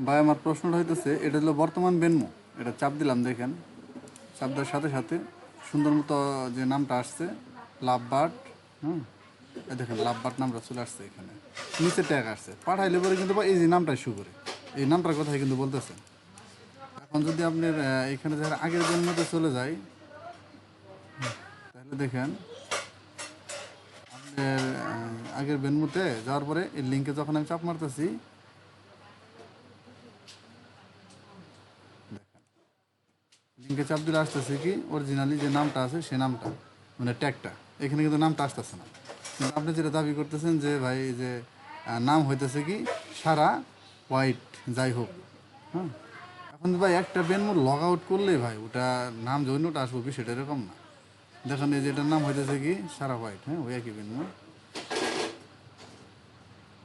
ভাই আমার প্রশ্নটা হইতেছে, এটা হলো বর্তমান বেনমো, এটা চাপ দিলাম, দেখেন চাপ দেওয়ার সাথে সাথে সুন্দর মতো যে নামটা আসছে লাভ বার্ড। হুম, এই দেখেন লাভ বার্ড নামটা চলে আসছে, এখানে নিচে ট্যাগ আসছে, পাঠাইলে পরে কিন্তু এই যে নামটা শু করে এই নামটার কথাই কিন্তু বলতেছে। এখন যদি আপনার এখানে যারা আগের বেনমোতে চলে যায়, তাহলে দেখেন আপনার আগের বেনমোতে যাওয়ার পরে এই লিঙ্কে যখন আমি চাপ মারতেছি, লিঙ্কে চাপ দিলে আসতেছে কি অরিজিনালি যে নামটা আছে সে নামটা, মানে ট্যাগটা, এখানে কিন্তু নামটা আসতেছে না। কিন্তু আপনি যেটা দাবি করতেছেন যে ভাই এই যে নাম হইতেছে কি সারা হোয়াইট, যাই হোক। হ্যাঁ, এখন ভাই একটা বেনমোড লগ আউট করলে ভাই ওটা নাম যে অন্যটা আসবো কি সেটা এরকম না। দেখেন এই যে এটার নাম হইতেছে কি সারা হোয়াইট, হ্যাঁ ওই একই বেনমোড।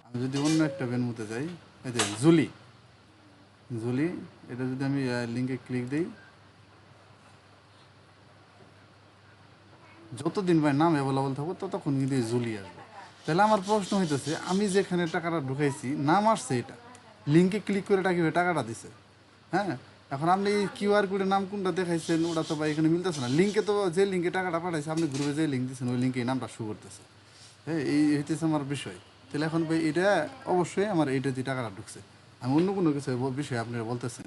আমি যদি অন্য একটা বেনমোতে যাই, এই যে জুলি, জুলি, এটা যদি আমি লিঙ্কে ক্লিক দিই, যতদিন ভাই নাম অ্যাভেলেবল থাকবো ততক্ষণ কিন্তু এই জুলি আসবে। তাহলে আমার প্রশ্ন হইতেছে, আমি যেখানে টাকাটা ঢুকাইছি নাম আসছে, এটা লিঙ্কে ক্লিক করে টাকাটা দিছে। হ্যাঁ, এখন আপনি এই কিউআর কোডের নাম কোনটা দেখাইছেন ওটা তো ভাই এখানে মিলতেছে না। লিঙ্কে তো যে লিঙ্কে টাকাটা পাঠাইছে, আপনি গ্রুপে যে লিঙ্ক দিচ্ছেন ওই লিঙ্কে এই নামটা শো করতেছে। হ্যাঁ, এই হইতেছে আমার বিষয়। তাহলে এখন ভাই এটা অবশ্যই আমার এইটা যে টাকাটা ঢুকছে, আমি অন্য কোনো কিছু বিষয়ে আপনারা বলতেছেন।